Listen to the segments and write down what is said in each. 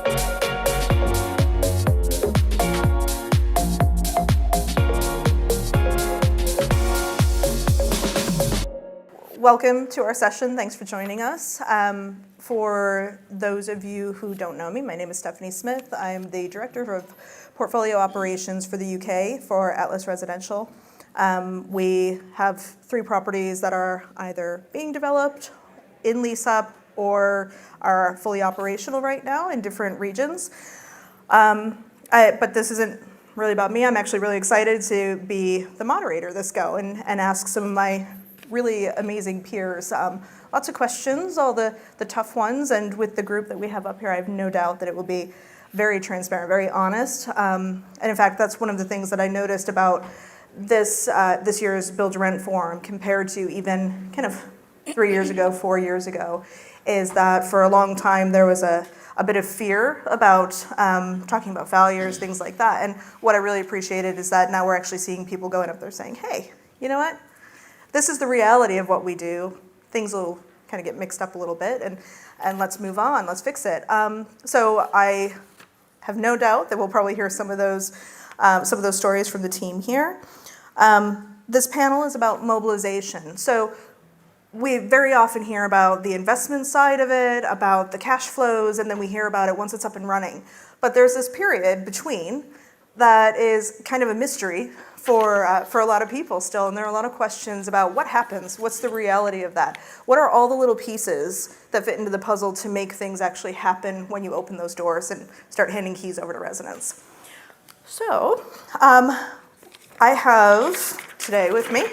Welcome to our session. Thanks for joining us. For those of you who don't know me, my name is Stephanie Smith. I'm the Director of Portfolio Operations for the UK for Atlas Residential. We have 3 properties that are either being developed, in lease-up, or are fully operational right now in different regions. But this isn't really about me. I'm actually really excited to be the moderator this go and ask some of my really amazing peers. Lots of questions, all the tough ones, and with the group that we have up here, I have no doubt that it will be very transparent, very honest. And in fact, that's one of the things that I noticed about this year's Build to Rent Forum compared to even kind of 3 years ago, 4 years ago, is that for a long time there was a bit of fear about talking about failures, things like that. And what I really appreciated is that now we're actually seeing people going up there saying, hey, you know what? This is the reality of what we do. Things will kind of get mixed up a little bit, and let's move on, let's fix it. So I have no doubt that we'll probably hear some of those stories from the team here. This panel is about mobilization. So we very often hear about the investment side of it, about the cash flows, and then we hear about it once it's up and running. But there's this period between that is kind of a mystery for a lot of people still, and there are a lot of questions about what happens, what's the reality of that, what are all the little pieces that fit into the puzzle to make things actually happen when you open those doors and start handing keys over to residents. So I have today with me,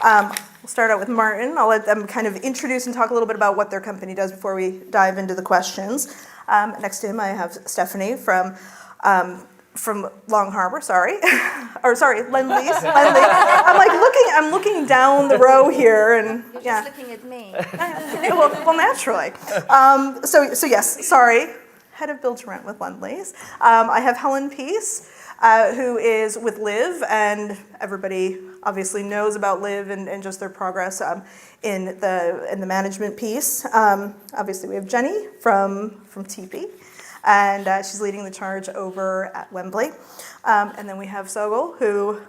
we'll start out with Martin. I'll let them kind of introduce and talk a little bit about what their company does before we dive into the questions. Next to him, I have Stephanie from Long Harbor, Lend-Lease. I'm looking down the row here, and you're just looking at me. well, naturally. So yes, sorry, head of Build to Rent with Lend-Lease. I have Helen Peace, who is with Live, and everybody obviously knows about Live and just their progress in the management piece. Obviously, we have Jenny from TP. And she's leading the charge over at Wembley. And then we have Sogol, who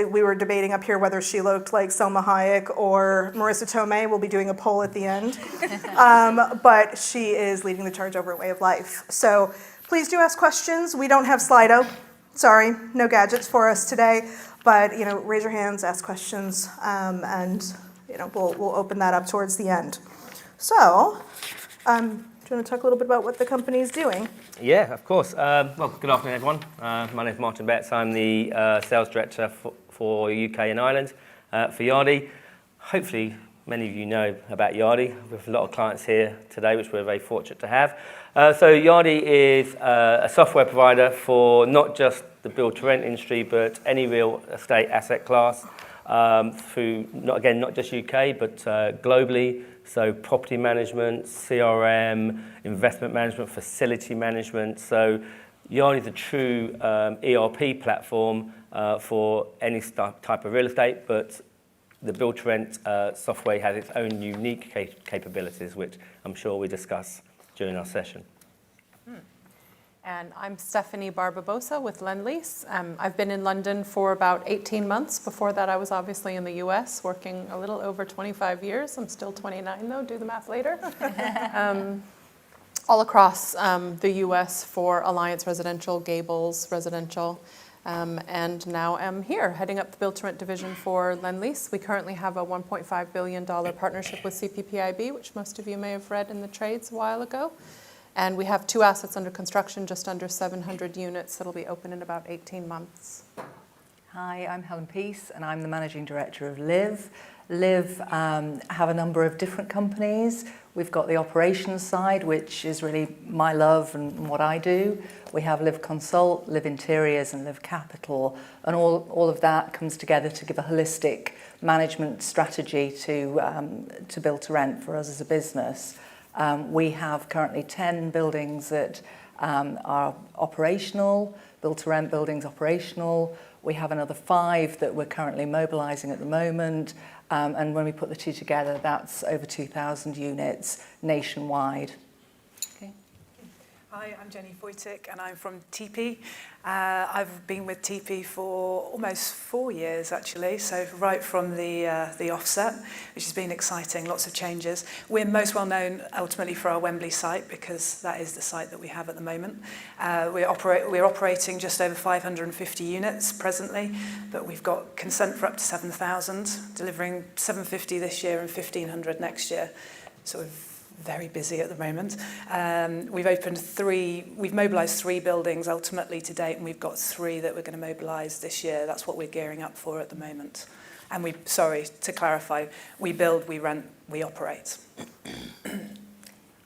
we were debating up here whether she looked like Selma Hayek or Marissa Tomei. We'll be doing a poll at the end. But she is leading the charge over at Way of Life. So please do ask questions. We don't have Slido. Sorry, no gadgets for us today. But raise your hands, ask questions, and we'll open that up towards the end. So. Do you want to talk a little bit about what the company is doing? Yeah, of course. Well, good afternoon, everyone. My name is Martin Betts. I'm the sales director for UK and Ireland for Yardi. Hopefully, many of you know about Yardi. We have a lot of clients here today, which we're very fortunate to have. So Yardi is a software provider for not just the build-to-rent industry, but any real estate asset class through, not just UK, but globally. So property management, CRM, investment management, facility management. So Yardi is a true ERP platform for any type of real estate, but the build-to-rent software has its own unique capabilities, which I'm sure we discuss during our session. And I'm Stephanie Barbabosa with Lend-Lease. I've been in London for about 18 months. Before that, I was obviously in the US, working a little over 25 years. I'm still 29, though. Do the math later. All across the US for Alliance Residential, Gables Residential, and now I'm here, heading up the Build-to-Rent division for Lend-Lease. We currently have a $1.5 billion partnership with CPPIB, which most of you may have read in the trades a while ago. And we have 2 assets under construction, just under 700 units that'll be open in about 18 months. Hi, I'm Helen Peace, and I'm the Managing Director of Live. Live have a number of different companies. We've got the operations side, which is really my love and what I do. We have Live Consult, Live Interiors, and Live Capital, and all of that comes together to give a holistic management strategy to Build to Rent for us as a business. We have currently 10 buildings that are operational, Build to Rent buildings operational. We have another 5 that we're currently mobilising at the moment. And when we put the 2 together, that's over 2,000 units nationwide. Okay. Hi, I'm Jenny Foytik and I'm from TP. I've been with TP for almost 4 years actually, so right from the offset, which has been exciting, lots of changes. We're most well known ultimately for our Wembley site because that is the site that we have at the moment. We're operating just over 550 units presently, but we've got consent for up to 7,000, delivering 750 this year and 1,500 next year. So we're very busy at the moment. We've mobilised 3 buildings ultimately to date, and we've got 3 that we're going to mobilise this year. That's what we're gearing up for at the moment. And sorry, to clarify, we build, we rent, we operate.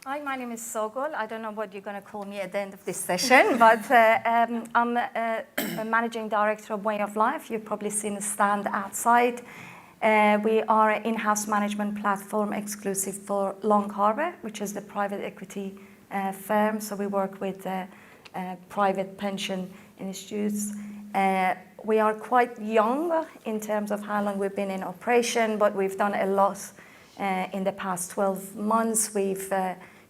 Hi, my name is Sogol. I don't know what you're going to call me at the end of this session, but I'm a managing director of Way of Life. You've probably seen the stand outside. We are an in-house management platform exclusive for Long Harbour, which is the private equity firm. So we work with private pension institutes. We are quite young in terms of how long we've been in operation, but we've done a lot in the past 12 months. We've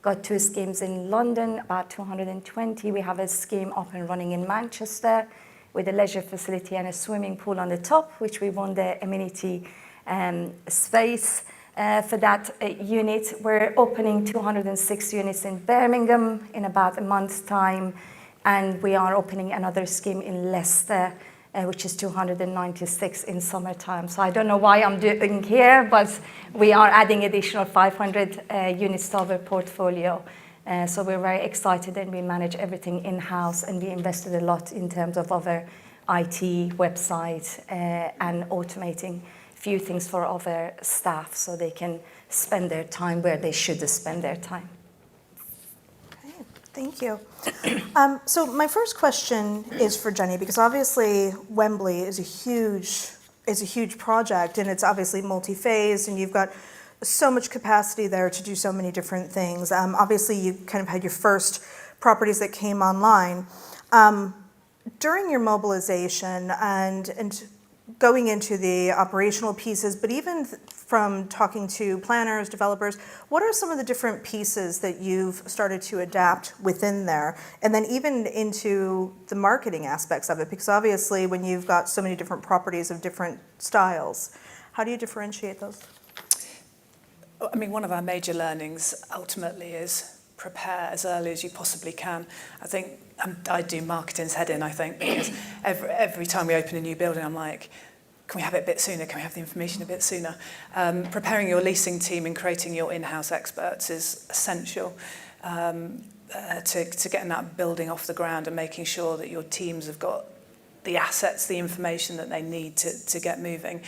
got 2 schemes in London, about 220. We have a scheme up and running in Manchester with a leisure facility and a swimming pool on the top, which we won the amenity space for that unit. We're opening 206 units in Birmingham in about a month's time, and we are opening another scheme in Leicester, which is 296 in summertime. So I don't know why I'm doing here, but we are adding additional 500 units to our portfolio. So we're very excited, and we manage everything in-house, and we invested a lot in terms of our IT website and automating a few things for our staff so they can spend their time where they should spend their time. Okay, thank you. So my first question is for Jenny, because obviously Wembley is a huge project, and it's obviously multi-phased, and you've got so much capacity there to do so many different things. Obviously, you kind of had your first properties that came online. During your mobilization and going into the operational pieces, but even from talking to planners, developers, what are some of the different pieces that you've started to adapt within there? And then even into the marketing aspects of it, because obviously when you've got so many different properties of different styles, how do you differentiate those? I mean, one of our major learnings ultimately is prepare as early as you possibly can. I think I do marketing's head in, I think, because every time we open a new building, I'm like, can we have it a bit sooner? Can we have the information a bit sooner? Preparing your leasing team and creating your in-house experts is essential to getting that building off the ground and making sure that your teams have got the assets, the information that they need to get moving.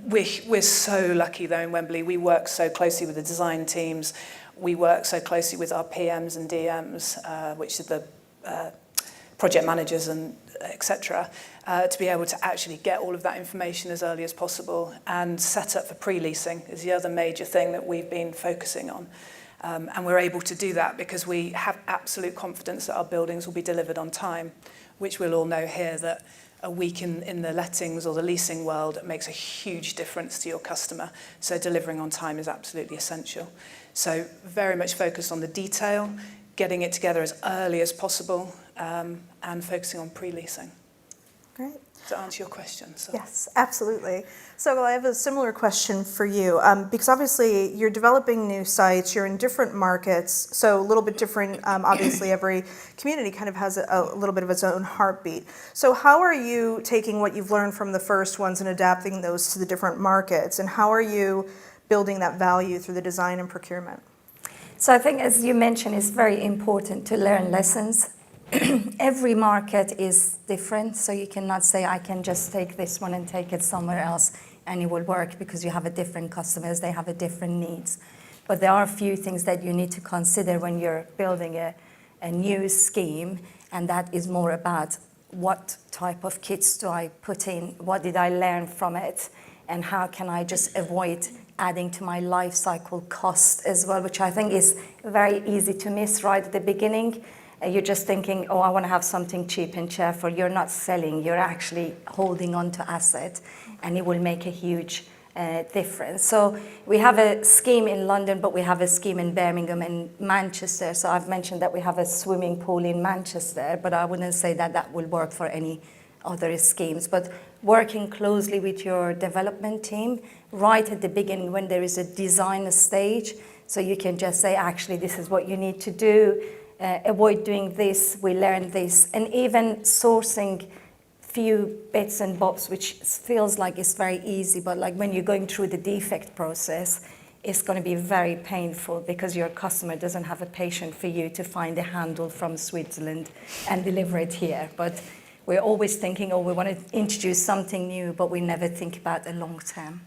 We're so lucky though in Wembley. We work so closely with the design teams. We work so closely with our PMs and DMs, which are the project managers and etc., to be able to actually get all of that information as early as possible and set up for pre-leasing is the other major thing that we've been focusing on. And we're able to do that because we have absolute confidence that our buildings will be delivered on time, which we'll all know here that a week in the lettings or the leasing world makes a huge difference to your customer. So delivering on time is absolutely essential. So very much focused on the detail, getting it together as early as possible, and focusing on pre-leasing. Great. Does that answer your question? So. Yes, absolutely. So I have a similar question for you, because obviously you're developing new sites, you're in different markets, so a little bit different. Obviously, every community kind of has a little bit of its own heartbeat. So how are you taking what you've learned from the first ones and adapting those to the different markets, and how are you building that value through the design and procurement? So I think, as you mentioned, it's very important to learn lessons. Every market is different, so you cannot say, I can just take this one and take it somewhere else and it will work, because you have a different customers, they have a different needs. But there are a few things that you need to consider when you're building a new scheme, and that is more about what type of kits do I put in, what did I learn from it, and how can I just avoid adding to my life cycle cost as well, which I think is very easy to miss right at the beginning. You're just thinking, oh, I want to have something cheap and cheerful. You're not selling, you're actually holding on to asset, and it will make a huge difference. So we have a scheme in London, but we have a scheme in Birmingham and Manchester. So I've mentioned that we have a swimming pool in Manchester, but I wouldn't say that that will work for any other schemes. But working closely with your development team right at the beginning when there is a design stage, so you can just say, actually, this is what you need to do, avoid doing this, we learned this, and even sourcing few bits and bobs, which feels like it's very easy, but like when you're going through the defect process, it's going to be very painful because your customer doesn't have a patience for you to find a handle from Switzerland and deliver it here. But we're always thinking, oh, we want to introduce something new, but we never think about the long term.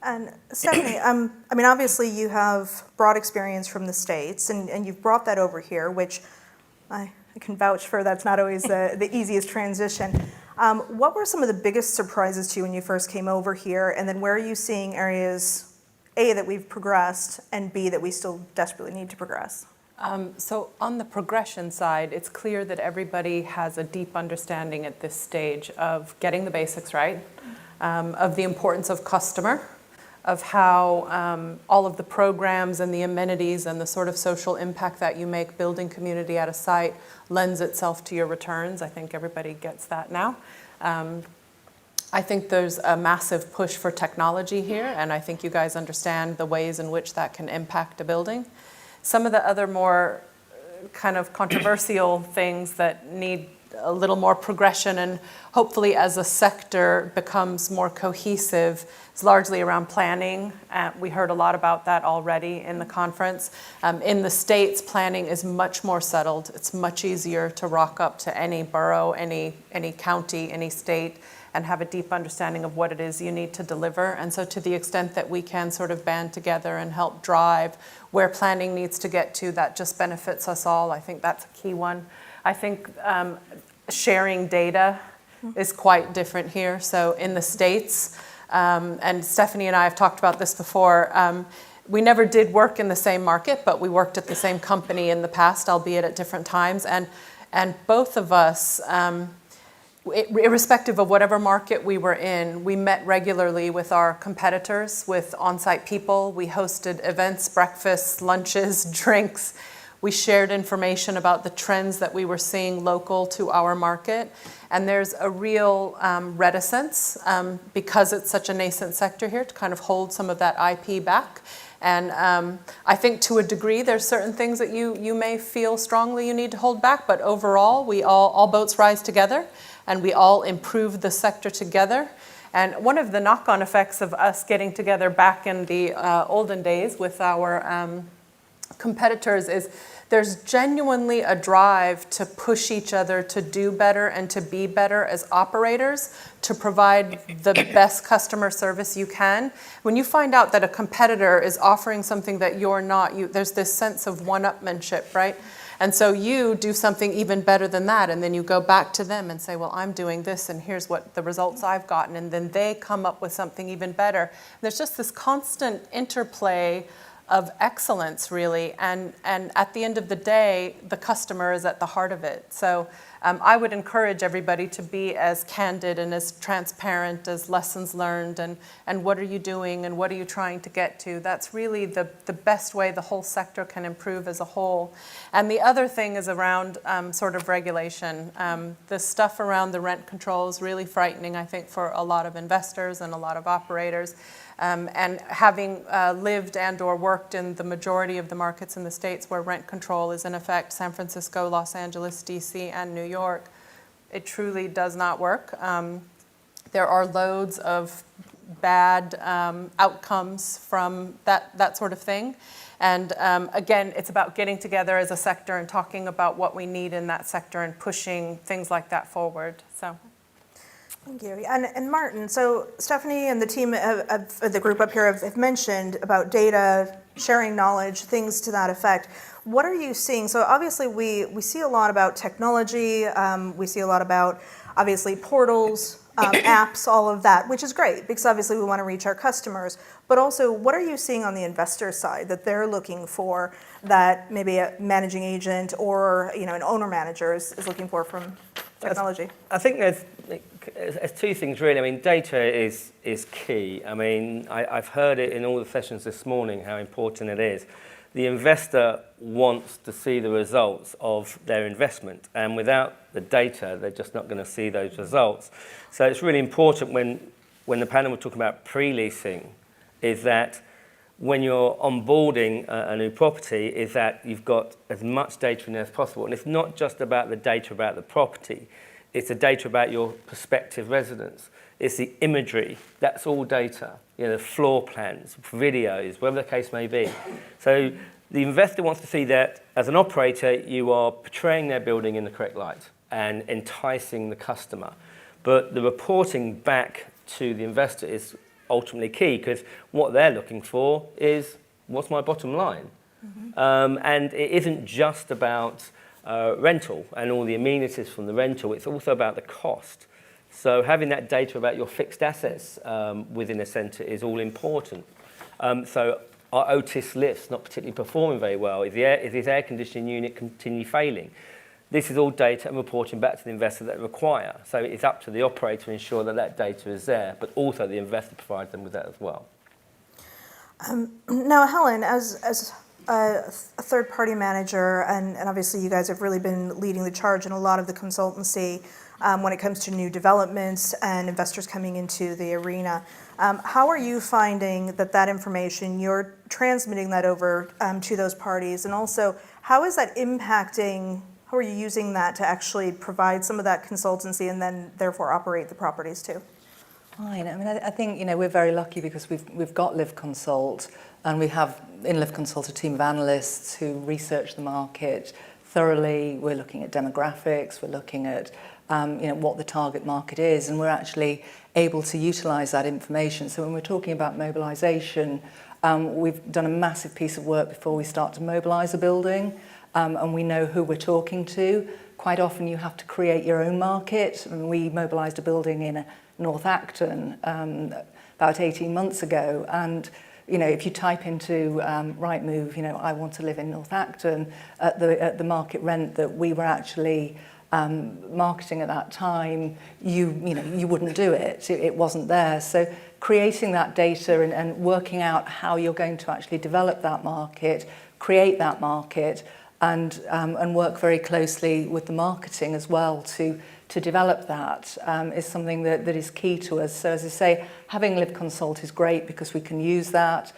And Stephanie, I mean, obviously you have broad experience from the States, and you've brought that over here, which I can vouch for. That's not always the easiest transition. What were some of the biggest surprises to you when you first came over here, and then where are you seeing areas, A, that we've progressed, and B, that we still desperately need to progress? So on the progression side, it's clear that everybody has a deep understanding at this stage of getting the basics right, of the importance of customer, of how all of the programs and the amenities and the sort of social impact that you make building community at a site lends itself to your returns. I think everybody gets that now. I think there's a massive push for technology here, and I think you guys understand the ways in which that can impact a building. Some of the other more kind of controversial things that need a little more progression and hopefully as a sector becomes more cohesive is largely around planning. We heard a lot about that already in the conference. In the States, planning is much more settled. It's much easier to rock up to any borough, any county, any state, and have a deep understanding of what it is you need to deliver. And so to the extent that we can sort of band together and help drive where planning needs to get to, that just benefits us all. I think that's a key one. I think sharing data is quite different here. So in the States, and Stephanie and I have talked about this before, we never did work in the same market, but we worked at the same company in the past, albeit at different times. And both of us, irrespective of whatever market we were in, we met regularly with our competitors, with on-site people. We hosted events, breakfasts, lunches, drinks. We shared information about the trends that we were seeing local to our market. And there's a real reticence, because it's such a nascent sector here, to kind of hold some of that IP back. And I think to a degree, there's certain things that you may feel strongly you need to hold back, but overall, we all boats rise together, and we all improve the sector together. And one of the knock-on effects of us getting together back in the olden days with our competitors is there's genuinely a drive to push each other to do better and to be better as operators, to provide the best customer service you can. When you find out that a competitor is offering something that you're not, there's this sense of one-upmanship, right? And so you do something even better than that, and then you go back to them and say, well, I'm doing this, and here's what the results I've gotten, and then they come up with something even better. And there's just this constant interplay of excellence, really, and at the end of the day, the customer is at the heart of it. So I would encourage everybody to be as candid and as transparent as lessons learned, and what are you doing and what are you trying to get to. That's really the best way the whole sector can improve as a whole. And the other thing is around sort of regulation. The stuff around the rent control is really frightening, I think, for a lot of investors and a lot of operators. And having lived and or worked in the majority of the markets in the States where rent control is in effect, San Francisco, Los Angeles, DC, and New York, it truly does not work. There are loads of bad outcomes from that sort of thing. And again, it's about getting together as a sector and talking about what we need in that sector and pushing things like that forward. So. Thank you. And Martin, so Stephanie and the team of the group up here have mentioned about data, sharing knowledge, things to that effect. What are you seeing? So obviously we see a lot about technology. We see a lot about, obviously, portals, apps, all of that, which is great because obviously we want to reach our customers. But also, what are you seeing on the investor side that they're looking for that maybe a managing agent or an owner manager is looking for from technology? I think there's there's two things really. I mean, data is key. I mean, I've heard it in all the sessions this morning how important it is. The investor wants to see the results of their investment, and without the data, they're just not going to see those results. So it's really important when the panel was talking about pre-leasing, is that when you're onboarding a new property, is that you've got as much data in there as possible. And it's not just about the data about the property, it's the data about your prospective residents. It's the imagery, that's all data. You know, the floor plans, videos, whatever the case may be. So the investor wants to see that as an operator, you are portraying their building in the correct light and enticing the customer. But the reporting back to the investor is ultimately key, because what they're looking for is, what's my bottom line? And it isn't just about rental and all the amenities from the rental, it's also about the cost. So having that data about your fixed assets within a centre is all important. So our Otis lift's not particularly performing very well. Is his air conditioning unit continually failing? This is all data and reporting back to the investor that they require. So it's up to the operator to ensure that that data is there, but also the investor provides them with that as well. Now, Helen, as a third-party manager, and obviously you guys have really been leading the charge in a lot of the consultancy when it comes to new developments and investors coming into the arena. How are you finding that information, you're transmitting that over to those parties, and also how is that impacting, how are you using that to actually provide some of that consultancy and then therefore operate the properties too? Fine. I mean, I think, you know, we're very lucky because we've got Live Consult, and we have in Live Consult a team of analysts who research the market thoroughly. We're looking at demographics, we're looking at what the target market is, and we're actually able to utilise that information. So when we're talking about mobilisation, we've done a massive piece of work before we start to mobilise a building, and we know who we're talking to. Quite often you have to create your own market. And we mobilised a building in North Acton about 18 months ago, and if you type into Rightmove, I want to live in North Acton at the market rent that we were actually marketing at that time, you wouldn't do it. It wasn't there. So creating that data and working out how you're going to actually develop that market, create that market, and work very closely with the marketing as well to develop that is something that is key to us. So as I say, having Live Consult is great because we can use that.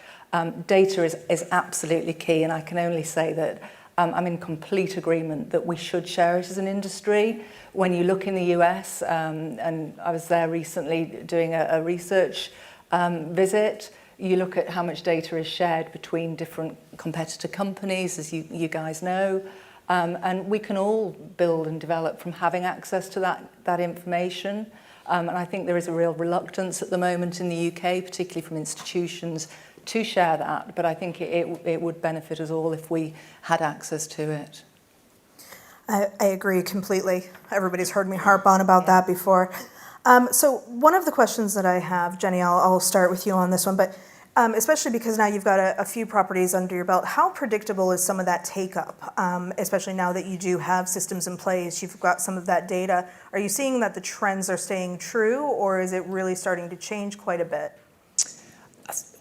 Data is absolutely key, and I can only say that I'm in complete agreement that we should share it as an industry. When you look in the US, and I was there recently doing a research visit, you look at how much data is shared between different competitor companies, as you guys know, and we can all build and develop from having access to that information. And I think there is a real reluctance at the moment in the UK, particularly from institutions, to share that, but I think it would benefit us all if we had access to it. I agree completely. Everybody's heard me harp on about that before. So one of the questions that I have, Jenny, I'll start with you on this one, but especially because now you've got a few properties under your belt, how predictable is some of that take-up, especially now that you do have systems in place, you've got some of that data. Are you seeing that the trends are staying true, or is it really starting to change quite a bit?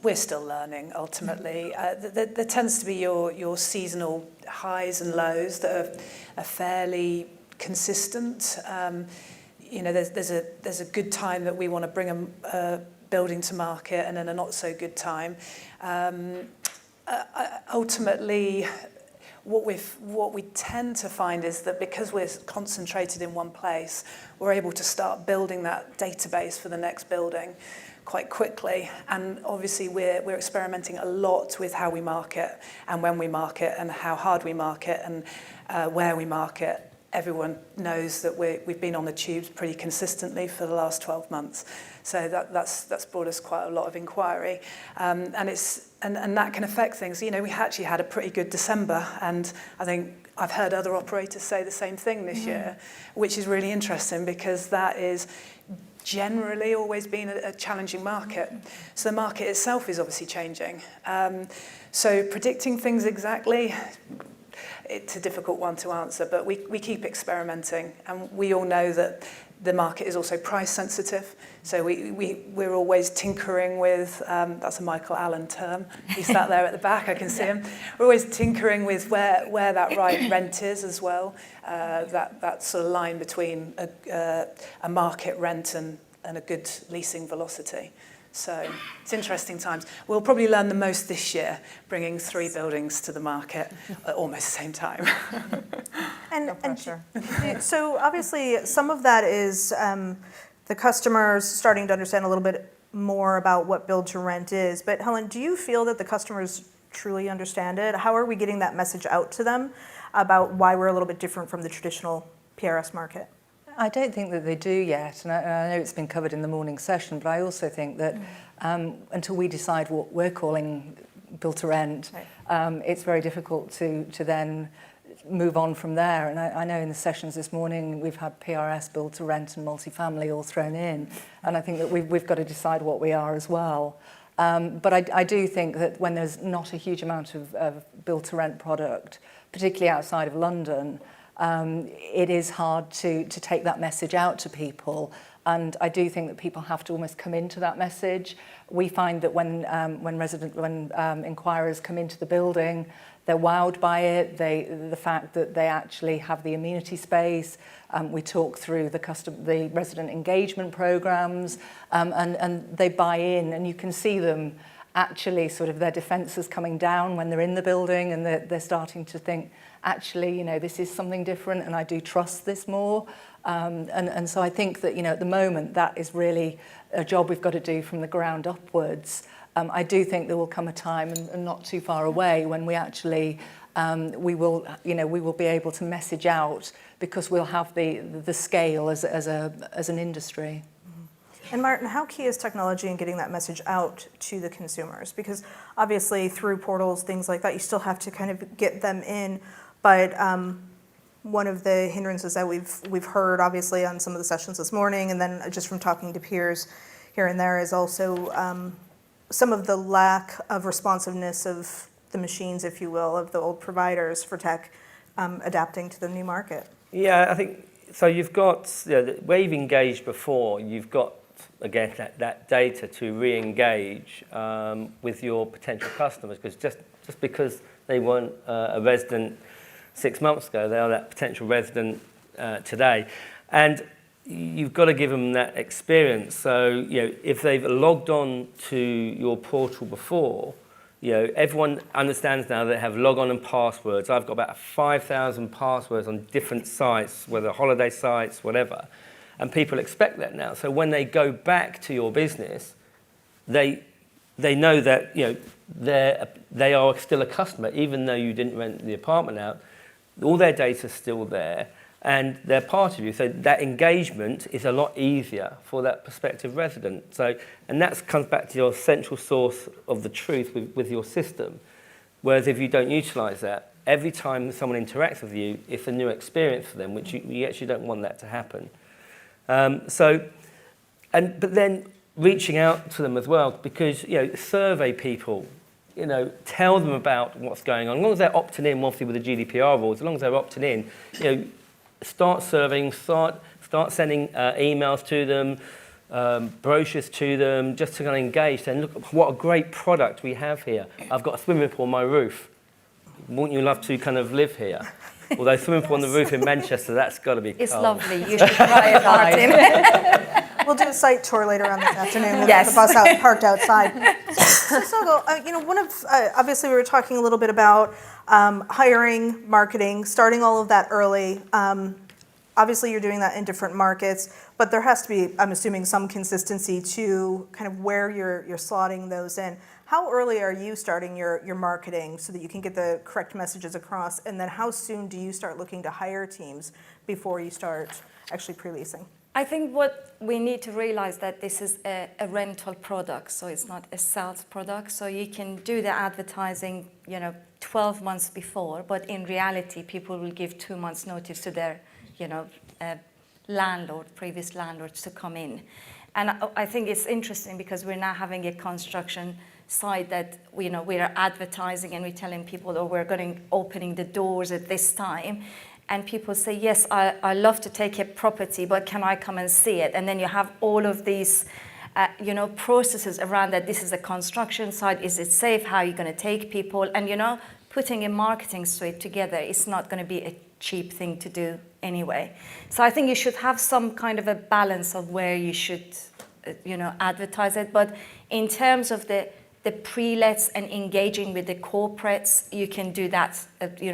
We're still learning, ultimately. There tends to be your seasonal highs and lows that are fairly consistent. There's a good time that we want to bring a building to market, and then a not so good time. Ultimately, what we tend to find is that because we're concentrated in one place, we're able to start building that database for the next building quite quickly, and obviously we're experimenting a lot with how we market and when we market and how hard we market and where we market. Everyone knows that we've been on the tubes pretty consistently for the last 12 months, so that's brought us quite a lot of inquiry, and that can affect things. We actually had a pretty good December, and I think I've heard other operators say the same thing this year, which is really interesting because that is generally always been a challenging market. So the market itself is obviously changing. So predicting things exactly, it's a difficult one to answer, but we keep experimenting, and we all know that the market is also price sensitive. So we're always tinkering with, that's a Michael Allen term, he sat there at the back, I can see him. We're always tinkering with where that right rent is as well, that sort of line between a market rent and a good leasing velocity. So it's interesting times. We'll probably learn the most this year, bringing 3 buildings to the market at almost the same time. So obviously some of that is the customers starting to understand a little bit more about what build to rent is. But Helen, do you feel that the customers truly understand it? How are we getting that message out to them about why we're a little bit different from the traditional PRS market? I don't think that they do yet, and I know it's been covered in the morning session, but I also think that until we decide what we're calling build to rent, it's very difficult to then move on from there. And I know in the sessions this morning we've had PRS, build to rent and multifamily all thrown in, and I think that we've got to decide what we are as well. But I do think that when there's not a huge amount of build to rent product, particularly outside of London, it is hard to take that message out to people, and I do think that people have to almost come into that message. We find that when inquirers come into the building, they're wowed by it. The fact that they actually have the amenity space. We talk through the resident engagement programs, and they buy in, and you can see them actually sort of their defences coming down when they're in the building, and they're starting to think, actually, you know, this is something different and I do trust this more. And so I think that, you know, at the moment that is really a job we've got to do from the ground upwards. I do think there will come a time, and not too far away, when we actually, we will be able to message out, because we'll have the scale as an industry. And Martin, how key is technology in getting that message out to the consumers? Because obviously through portals, things like that, you still have to kind of get them in. But one of the hindrances that we've heard, obviously, on some of the sessions this morning, and then just from talking to peers here and there, is also some of the lack of responsiveness of the machines, if you will, of the old providers for tech adapting to the new market. Yeah, I think so. You've got where you've engaged before. You've got, again, that data to re-engage with your potential customers, because just because they weren't a resident 6 months ago, they are that potential resident today, and you've got to give them that experience. So, you know, if they've logged on to your portal before, you know, everyone understands now that they have log-on and passwords. I've got about 5,000 passwords on different sites, whether holiday sites, whatever, and people expect that now. So when they go back to your business, they know that, you know, they are still a customer, even though you didn't rent the apartment out. All their data's still there, and they're part of you. So that engagement is a lot easier for that prospective resident. So, and that comes back to your central source of the truth with your system. Whereas if you don't utilise that, every time someone interacts with you, it's a new experience for them, which you actually don't want that to happen. But then reaching out to them as well, because, you know, survey people. You know, tell them about what's going on. As long as they're opting in, obviously with the GDPR rules, as long as they're opting in, you know, start surveying, start sending emails to them, brochures to them, just to kind of engage. Saying, look, what a great product we have here. I've got a swimming pool on my roof. Wouldn't you love to kind of live here? Although swimming pool on the roof in Manchester, that's got to be cold. It's lovely. You should try it, Martin. We'll do a site tour later on this afternoon. We'll get the bus parked outside. So you know, obviously we were talking a little bit about hiring, marketing, starting all of that early. Obviously you're doing that in different markets, but there has to be, I'm assuming, some consistency to kind of where you're slotting those in. How early are you starting your marketing so that you can get the correct messages across? And then how soon do you start looking to hire teams before you start actually pre-leasing? I think what we need to realize that this is a rental product, so it's not a sales product. So you can do the advertising, you know, 12 months before, but in reality, people will give 2 months notice to their, you know, previous landlords to come in. And I think it's interesting because we're now having a construction side that we're advertising and we're telling people, oh, we're opening the doors at this time. And people say, yes, I love to take a property, but can I come and see it? And then you have all of these processes around that. This is a construction site. Is it safe? How are you going to take people? And, putting a marketing suite together is not going to be a cheap thing to do anyway. So I think you should have some kind of a balance of where you should, advertise it. But in terms of the pre-lets and engaging with the corporates, you can do that,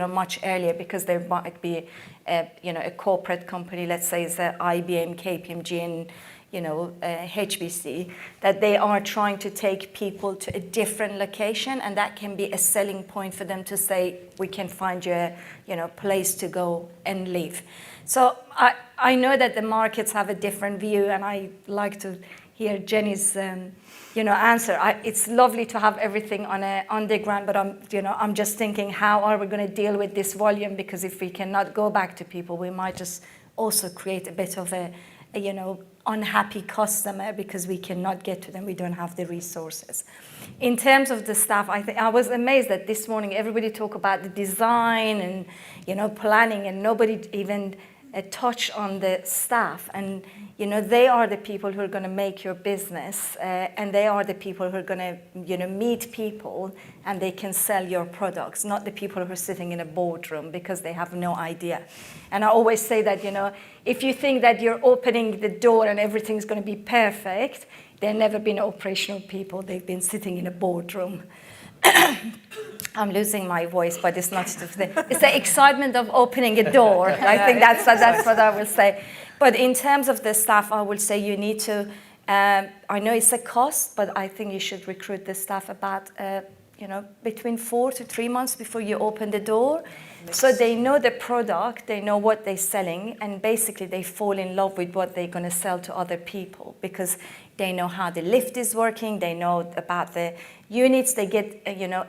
much earlier, because there might be, a corporate company, let's say it's IBM, KPMG, and HBC, that they are trying to take people to a different location, and that can be a selling point for them to say, we can find you a place to go and live. So I know that the markets have a different view, and I like to hear Jenny's answer. It's lovely to have everything on the ground, but I'm just thinking, how are we going to deal with this volume? Because if we cannot go back to people, we might just also create a bit of a unhappy customer because we cannot get to them. We don't have the resources. In terms of the staff, I was amazed that this morning everybody talked about the design and planning, and nobody even touched on the staff. And they are the people who are going to make your business, and they are the people who are going to meet people, and they can sell your products, not the people who are sitting in a boardroom because they have no idea. And I always say that if you think that you're opening the door and everything's going to be perfect, they've never been operational people. They've been sitting in a boardroom. I'm losing my voice, but it's not it's the excitement of opening a door. I think that's what I will say. But in terms of the staff, I will say you need to. I know it's a cost, but I think you should recruit the staff about between 4 to 3 months before you open the door, so they know the product, they know what they're selling, and basically they fall in love with what they're going to sell to other people, because they know how the lift is working, they know about the units, they get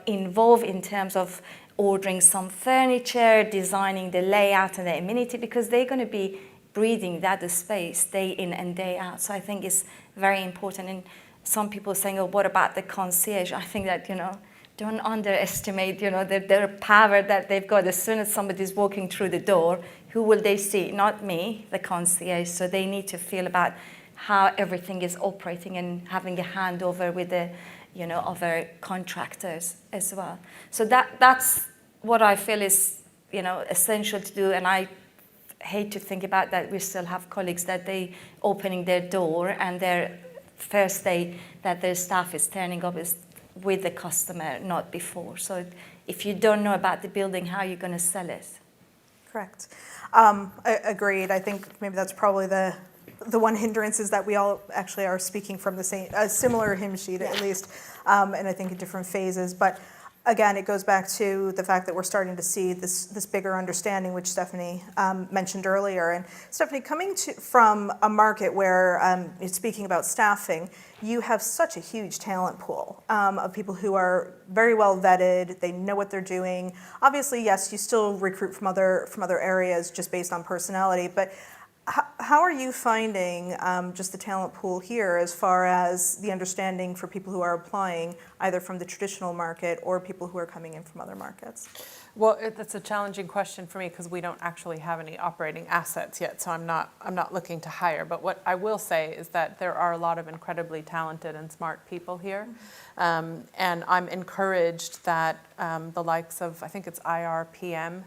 involved in terms of ordering some furniture, designing the layout and the amenity, because they're going to be breathing that space day in and day out. So I think it's very important. And some people saying, oh, what about the concierge? I think that, don't underestimate, their power that they've got. As soon as somebody's walking through the door, who will they see? Not me, the concierge. So they need to feel about how everything is operating and having a handover with the, other contractors as well. So that's what I feel is, essential to do. And I hate to think about that. We still have colleagues that they opening their door and their first day that their staff is turning up is with the customer, not before. So if you don't know about the building, how are you going to sell it? Correct. Agreed. I think maybe that's probably the one hindrance is that we all actually are speaking from the same, a similar hymn sheet at least, and I think in different phases. But again, it goes back to the fact that we're starting to see this bigger understanding, which Stephanie mentioned earlier. And Stephanie, coming from a market where, speaking about staffing, you have such a huge talent pool of people who are very well vetted. They know what they're doing. Obviously, yes, you still recruit from other areas just based on personality, but how are you finding just the talent pool here as far as the understanding for people who are applying either from the traditional market or people who are coming in from other markets? Well, that's a challenging question for me because we don't actually have any operating assets yet, so I'm not looking to hire. But what I will say is that there are a lot of incredibly talented and smart people here, and I'm encouraged that the likes of, I think it's IRPM,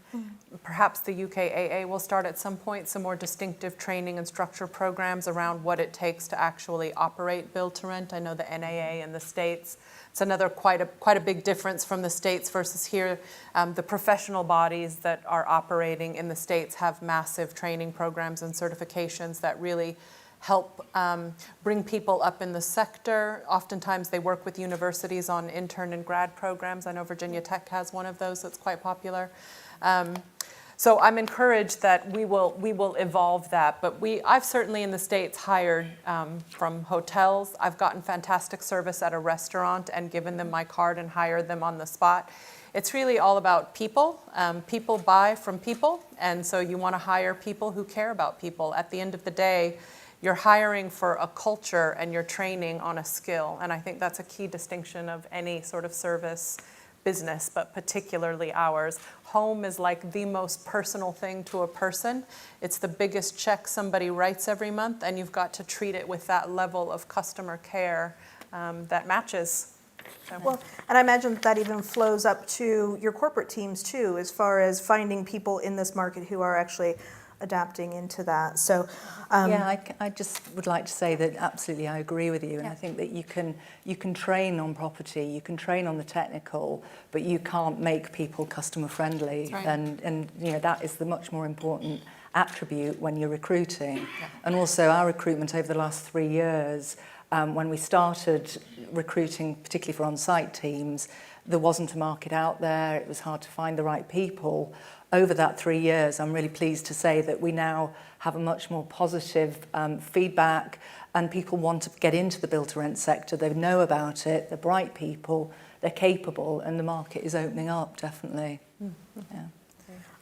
perhaps the UKAA will start at some point some more distinctive training and structure programs around what it takes to actually operate build to rent. I know the NAA in the States. It's another quite a big difference from the States versus here. The professional bodies that are operating in the States have massive training programs and certifications that really help bring people up in the sector. Oftentimes they work with universities on intern and grad programs. I know Virginia Tech has one of those that's quite popular. So I'm encouraged that we will evolve that. But I've certainly in the States hired from hotels. I've gotten fantastic service at a restaurant and given them my card and hired them on the spot. It's really all about people. People buy from people, and so you want to hire people who care about people. At the end of the day, You're hiring for a culture and you're training on a skill. And I think that's a key distinction of any sort of service business, but particularly ours. Home is like the most personal thing to a person. It's the biggest check somebody writes every month, and you've got to treat it with that level of customer care that matches. So. Well, and I imagine that even flows up to your corporate teams too, as far as finding people in this market who are actually adapting into that. So, I just would like to say that absolutely I agree with you, and I think that you can train on property, you can train on the technical, but you can't make people customer friendly, right. and you know that is the much more important attribute when you're recruiting. And also our recruitment over the last 3 years, when we started recruiting, particularly for on-site teams, there wasn't a market out there, it was hard to find the right people. Over that 3 years, I'm really pleased to say that we now have a much more positive feedback, and people want to get into the build-to-rent sector. They know about it, they're bright people, they're capable, and the market is opening up, definitely. Yeah.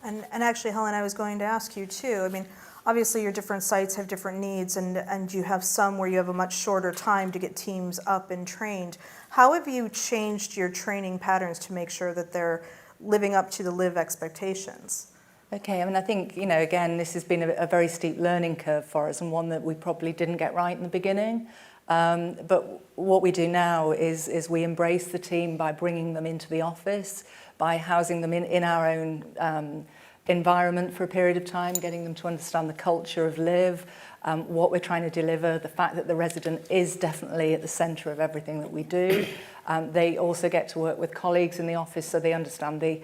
and actually, Helen, I was going to ask you too. I mean, obviously your different sites have different needs, and you have some where you have a much shorter time to get teams up and trained. How have you changed your training patterns to make sure that they're living up to the LIVE expectations? Okay, I mean, I think, you know, again, this has been a very steep learning curve for us, and one that we probably didn't get right in the beginning. But what we do now is we embrace the team by bringing them into the office, by housing them in our own environment for a period of time, getting them to understand the culture of LIVE, what we're trying to deliver, the fact that the resident is definitely at the centre of everything that we do. They also get to work with colleagues in the office, so they understand the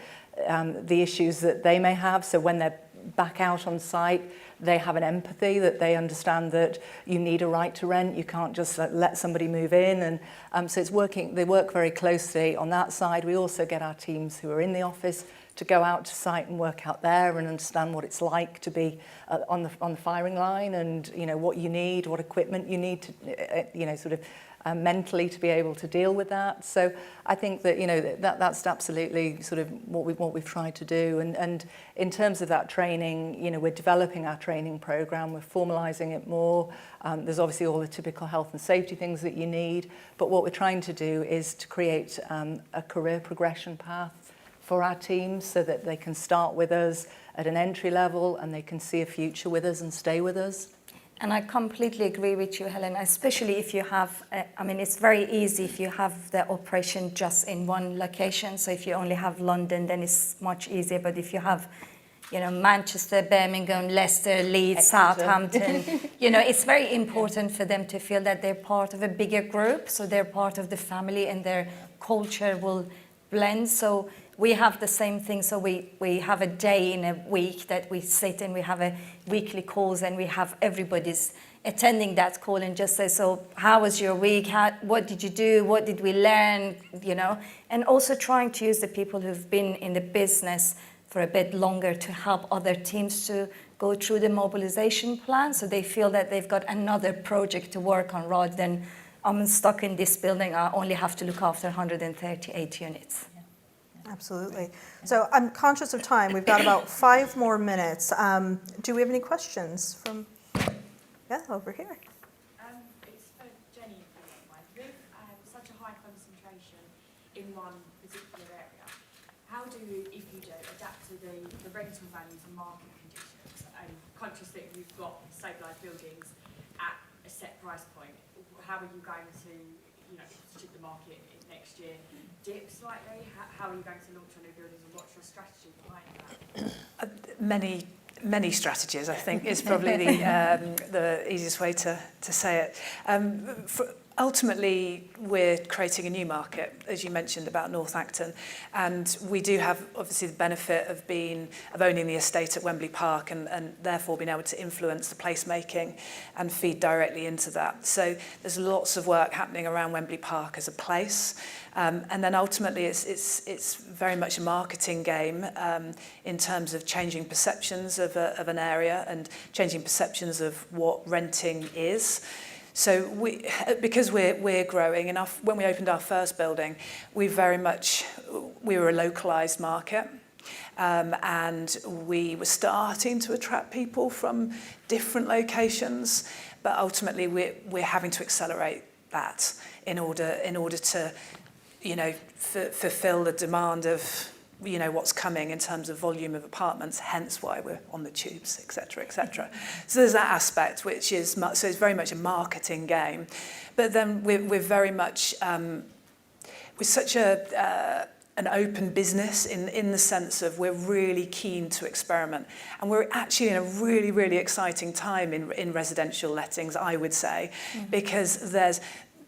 issues that they may have. So when they're back out on site, they have an empathy, that they understand that you need a right to rent. You can't just let somebody move in. And so it's working. They work very closely on that side. We also get our teams who are in the office to go out to site and work out there and understand what it's like to be on the firing line, and you know what you need, what equipment you need to you know, sort of mentally to be able to deal with that. So I think that, you know, that's absolutely sort of what we've tried to do. And in terms of that training, you know, we're developing our training program, we're formalising it more. There's obviously all the typical health and safety things that you need, but what we're trying to do is to create a career progression path for our teams, so that they can start with us at an entry level and they can see a future with us and stay with us. And I completely agree with you, Helen, especially if you have, I mean, it's very easy if you have the operation just in one location. So if you only have London, then it's much easier. But if you have, you know, Manchester, Birmingham, Leicester, Leeds, Southampton, you know, it's very important for them to feel that they're part of a bigger group. So they're part of the family and their culture will blend. So we have the same thing. So we have a day in a week that we sit and we have a weekly calls, and we have everybody's attending that call and just say, so how was your week? What did you do? What did we learn? You know, and also trying to use the people who've been in the business for a bit longer to help other teams to go through the mobilisation plan, so they feel that they've got another project to work on rather than I'm stuck in this building, I only have to look after 138 units. Absolutely. So I'm conscious of time. We've got about 5 more minutes. Do we have any questions from, over here? It's for Jenny, if you don't mind. With such a high concentration in one particular area, how do you, if you do, adapt to the rental values and market conditions? And conscious that you've got stabilised buildings at a set price point, how are you going to, you know, should the market next year dip slightly? How are you going to launch on new buildings, and what's your strategy behind that? Many strategies, I think, is probably the easiest way to say it. Ultimately, we're creating a new market, as you mentioned about North Acton, and we do have obviously the benefit of owning the estate at Wembley Park, and therefore being able to influence the placemaking and feed directly into that. So there's lots of work happening around Wembley Park as a place, and then ultimately it's very much a marketing game in terms of changing perceptions of an area and changing perceptions of what renting is. So because we're growing, when we opened our first building, we were a localised market. And we were starting to attract people from different locations, but ultimately we're having to accelerate that in order to, you know, fulfill the demand of, you know, what's coming in terms of volume of apartments, hence why we're on the tubes, et cetera, et cetera. So there's that aspect, which is, so it's very much a marketing game. But then we're very much, we're such an open business in the sense of we're really keen to experiment. And we're actually in a really, really exciting time in residential lettings, I would say, because there's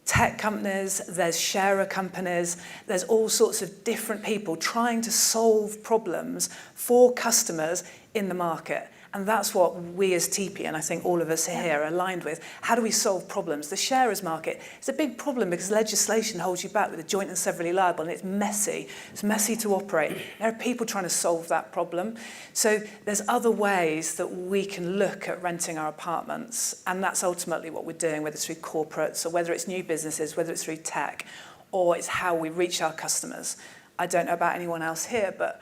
tech companies, there's sharer companies, there's all sorts of different people trying to solve problems for customers in the market. And that's what we as TP, and I think all of us here, are aligned with. How do we solve problems? The sharers market is a big problem because legislation holds you back with the joint and severally liable, and it's messy. It's messy to operate. There are people trying to solve that problem. So there's other ways that we can look at renting our apartments, and that's ultimately what we're doing, whether it's through corporates or whether it's new businesses, whether it's through tech, or it's how we reach our customers. I don't know about anyone else here, but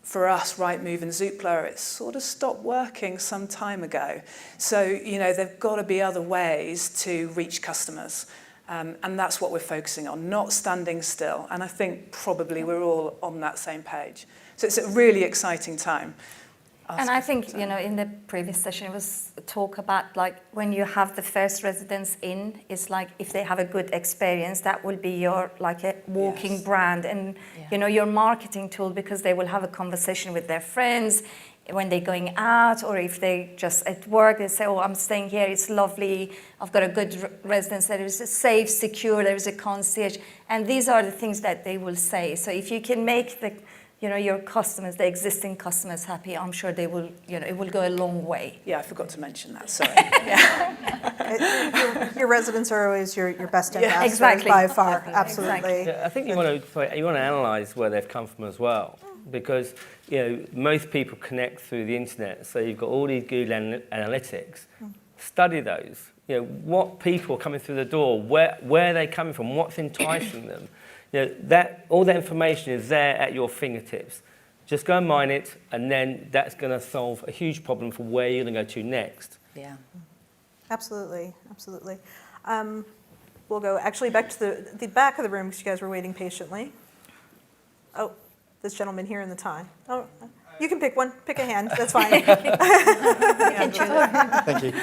for us, Rightmove and Zoopla, it sort of stopped working some time ago. So, you know, there've got to be other ways to reach customers. And that's what we're focusing on, not standing still. And I think probably we're all on that same page. So it's a really exciting time. And I think, you know, in the previous session, it was a talk about, like, when you have the first residents in, it's like if they have a good experience, that will be your, like, a walking brand and, you know, your marketing tool, because they will have a conversation with their friends when they're going out, or if they just at work, they say, oh, I'm staying here, it's lovely, I've got a good residence, there is a safe, secure, there is a concierge. And these are the things that they will say. So if you can make the, you know, your customers, the existing customers happy, I'm sure they will, you know, it will go a long way. Yeah, I forgot to mention that, sorry. Your residents are always your best ambassadors exactly. by far, absolutely. Yeah, I think you want to analyse where they've come from as well, because, you know, most people connect through the internet, so you've got all these Google analytics. Study those. You know, what people are coming through the door, where are they coming from, what's enticing them. You know, that all that information is there at your fingertips. Just go and mine it, and then that's going to solve a huge problem for where you're going to go to next. Yeah. Absolutely, absolutely. We'll go actually back to the back of the room because you guys were waiting patiently. Oh, this gentleman here in the tie. Oh, you can pick one. Pick a hand. That's fine. Thank you.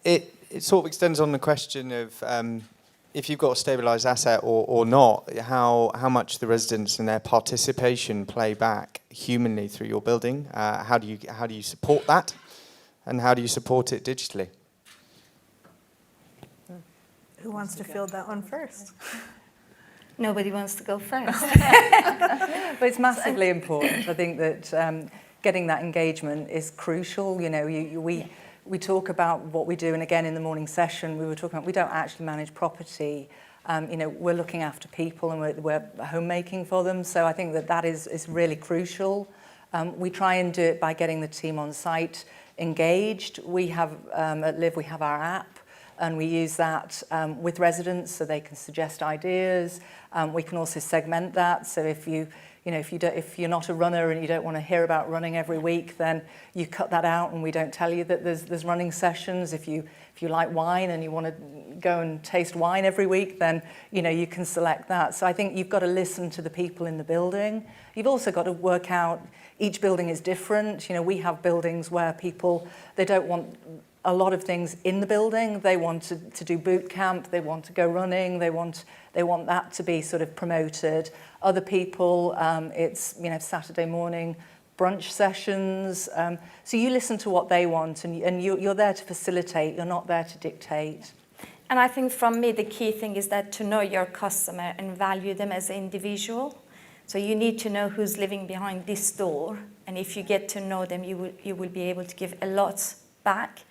It sort of extends on the question of if you've got a stabilised asset or not, how much the residents and their participation play back humanly through your building. How do you support that, and how do you support it digitally? Who wants to field that one first? Nobody wants to go first. But it's massively important. I think that getting that engagement is crucial. You know, we talk about what we do, and again in the morning session we were talking about we don't actually manage property. You know, we're looking after people and we're homemaking for them. So I think that is really crucial. We try and do it by getting the team on site engaged. We have at Live we have our app, and we use that with residents so they can suggest ideas. We can also segment that. So if you're not a runner and you don't want to hear about running every week, then you cut that out, and we don't tell you that there's running sessions. If you like wine and you want to go and taste wine every week, then you can select that. So I think you've got to listen to the people in the building. You've also got to work out each building is different. We have buildings where people, they don't want a lot of things in the building. They want to do boot camp, they want to go running, they want that to be sort of promoted. Other people, it's Saturday morning brunch sessions. So you listen to what they want, and you're there to facilitate, you're not there to dictate. And I think from me, the key thing is that to know your customer and value them as an individual. So you need to know who's living behind this door. And if you get to know them, you will be able to give a lot back.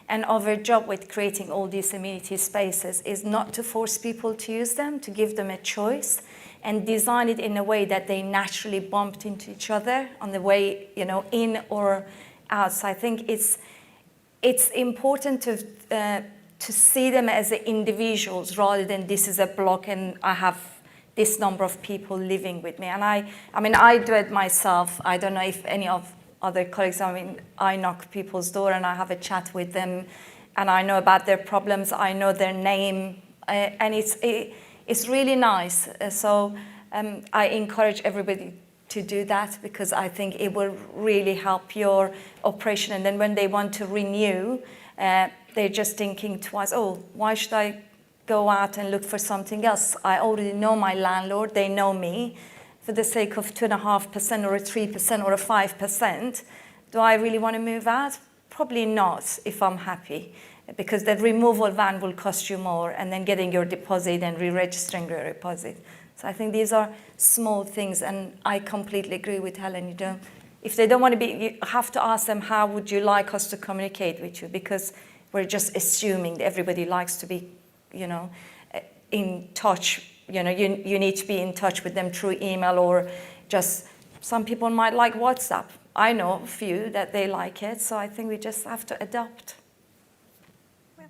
And our job with creating all these amenity spaces is not to force people to use them, to give them a choice and design it in a way that they naturally bumped into each other on the way, in or out. So I think it's important to see them as individuals rather than this is a block and I have this number of people living with me. And I mean, I do it myself. I don't know if any of other colleagues, I mean, I knock people's door and I have a chat with them, and I know about their problems, I know their name, and it's really nice. So I encourage everybody to do that, because I think it will really help your operation. And then when they want to renew, they're just thinking twice, oh, why should I go out and look for something else? I already know my landlord, they know me. For the sake of 2.5% or a 3% or a 5%, do I really want to move out? Probably not, if I'm happy, because the removal van will cost you more, and then getting your deposit and re-registering your deposit. So I think these are small things, and I completely agree with Helen. If they don't want to be, you have to ask them, how would you like us to communicate with you? Because we're just assuming that everybody likes to be, in touch. You need to be in touch with them through email, or just, some people might like WhatsApp. I know a few that they like it, so I think we just have to adapt. Yeah.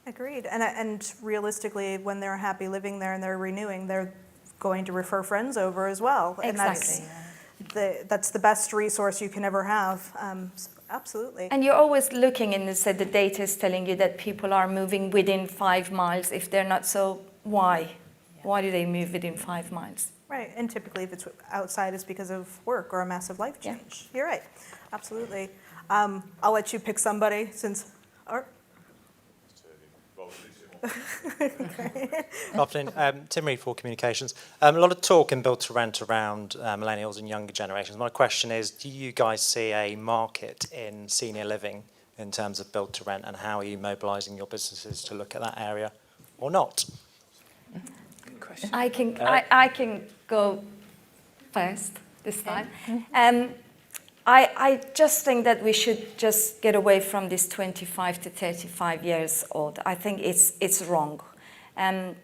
Agreed. And realistically, when they're happy living there and they're renewing, they're going to refer friends over as well. Exactly. And that's the best resource you can ever have. So absolutely. And you're always looking, and the data is telling you that people are moving within 5 miles. If they're not, so why? Why do they move within 5 miles? Right, and typically if it's outside, it's because of work or a massive life change. Yeah. You're right, absolutely. I'll let you pick somebody since, Afternoon, Tim Reed for Communications. A lot of talk in Build to Rent around millennials and younger generations. My question is, do you guys see a market in senior living in terms of Build to Rent, and how are you mobilising your businesses to look at that area, or not? Good question. I can go first this time. I just think that we should just get away from this 25 to 35 years old. I think it's wrong. And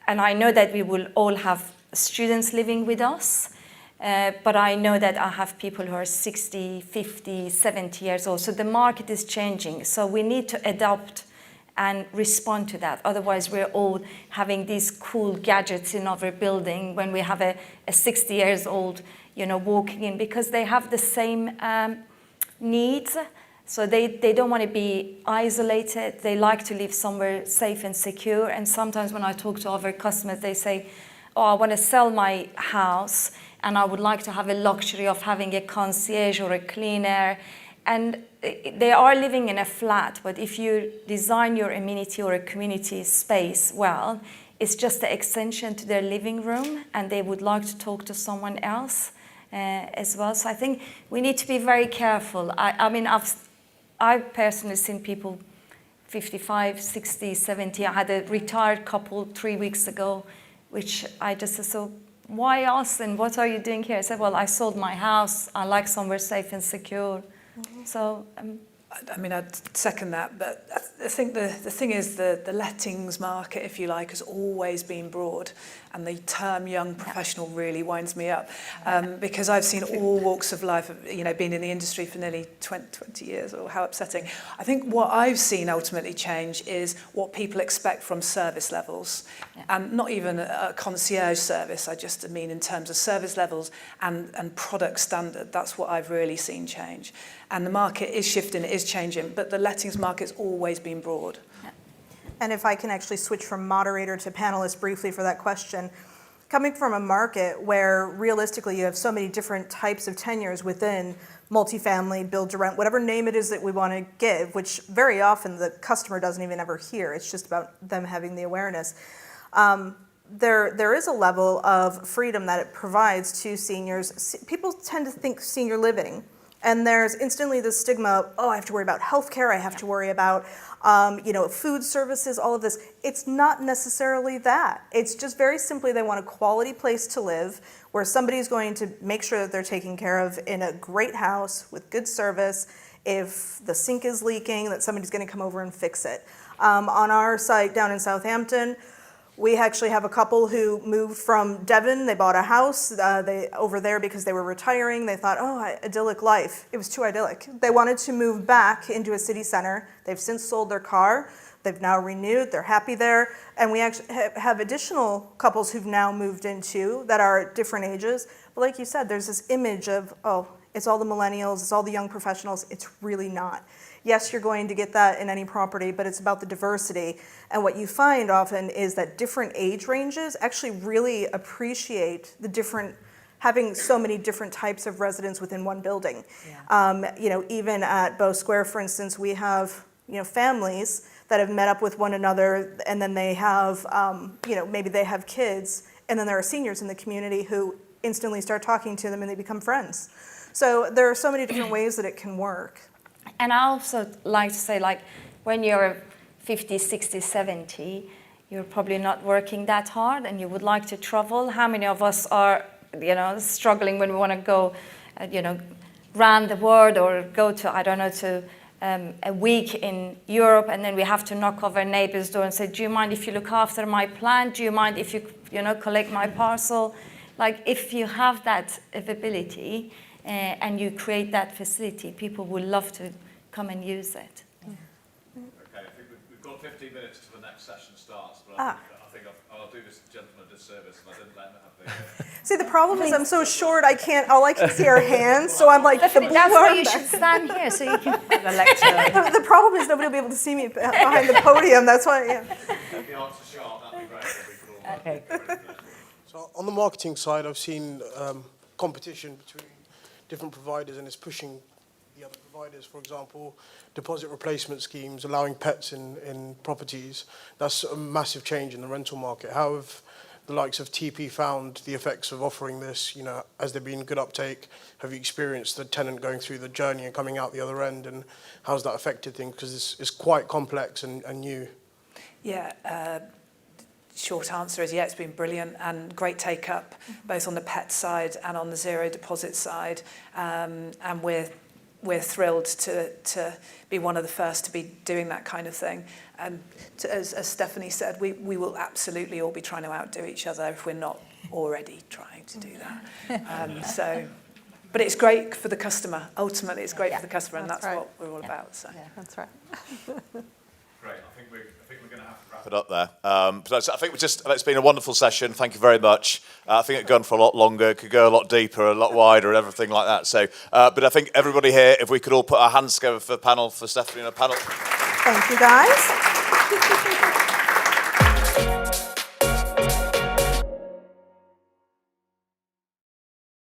I know that we will all have students living with us, but I know that I have people who are 60, 50, 70 years old. So the market is changing. So we need to adapt and respond to that. Otherwise, we're all having these cool gadgets in our building when we have a 60 years old, walking in, because they have the same needs. So they don't want to be isolated. They like to live somewhere safe and secure. And sometimes when I talk to other customers, they say, oh, I want to sell my house and I would like to have a luxury of having a concierge or a cleaner. And they are living in a flat, but if you design your amenity or a community space well, it's just an extension to their living room, and they would like to talk to someone else as well. So I think we need to be very careful. I've personally seen people 55, 60, 70. I had a retired couple 3 weeks ago, which I just said, so why us and what are you doing here? I said, well, I sold my house. I like somewhere safe and secure. Mm-hmm. So, I'd second that, but I think the thing is the lettings market, if you like, has always been broad, and the term young professional really winds me up, because I've seen all walks of life, been in the industry for nearly 20 years, or how upsetting. I think what I've seen ultimately change is what people expect from service levels, and not even a concierge service, I just mean in terms of service levels and product standard. That's what I've really seen change. And the market is shifting, it is changing, but the lettings market's always been broad. And if I can actually switch from moderator to panelist briefly for that question, coming from a market where realistically you have so many different types of tenures within multifamily, build to rent, whatever name it is that we want to give, which very often the customer doesn't even ever hear, it's just about them having the awareness. There is a level of freedom that it provides to seniors. People tend to think senior living, and there's instantly the stigma of, oh, I have to worry about healthcare, I have to worry about food services, all of this. It's not necessarily that. It's just very simply they want a quality place to live where somebody's going to make sure that they're taken care of in a great house with good service. If the sink is leaking, that somebody's going to come over and fix it. On our site down in Southampton, We actually have a couple who moved from Devon. They bought a house over there because they were retiring. They thought, oh, idyllic life. It was too idyllic. They wanted to move back into a city center. They've since sold their car. They've now renewed. They're happy there. And we actually have additional couples who've now moved into that are different ages. But like you said, there's this image of, oh, it's all the millennials, it's all the young professionals. It's really not. Yes, you're going to get that in any property, but it's about the diversity. And what you find often is that different age ranges actually really appreciate the different, having so many different types of residents within one building. Yeah. Even at Bow Square, for instance, we have families that have met up with one another, and then they have, maybe they have kids, and then there are seniors in the community who instantly start talking to them and they become friends. So there are so many different ways that it can work. And I also like to say, like, when you're 50, 60, 70, you're probably not working that hard and you would like to travel. How many of us are, struggling when we want to go, around the world or go to, to a week in Europe, and then we have to knock over a neighbor's door and say, do you mind if you look after my plant? Do you mind if you, collect my parcel? Like, if you have that availability and you create that facility, people will love to come and use it. Okay, I think we've got 15 minutes till the next session starts, but I think I'll do this gentleman a disservice, and I didn't let him have the... See, the problem is I'm so short, all I can see are hands, so I'm like, that's why you should stand here, so you can have a lecture. The problem is nobody will be able to see me behind the podium, that's why, yeah. If the answer's sharp, that'd be great. Okay. So on the marketing side, I've seen competition between different providers, and it's pushing the other providers. For example, deposit replacement schemes, allowing pets in properties. That's a massive change in the rental market. How have the likes of TP found the effects of offering this? Has there been good uptake? Have you experienced the tenant going through the journey and coming out the other end? And how's that affected things? Because it's quite complex and new. Yeah. Short answer is, yeah, it's been brilliant and great take-up, both on the pet side and on the zero deposit side. And we're thrilled to be one of the first to be doing that kind of thing. As Stephanie said, we will absolutely all be trying to outdo each other if we're not already trying to do that. But it's great for the customer. Ultimately, it's great for the customer, and that's right. what we're all about. So. Yeah, that's right. Great, I think we're going to have to wrap it up there. But I think it's been a wonderful session. Thank you very much. I think it's gone for a lot longer. It could go a lot deeper, a lot wider, and everything like that. So, but I think everybody here, if we could all put our hands together for the panel, for Stephanie and a panel. Thank you, guys.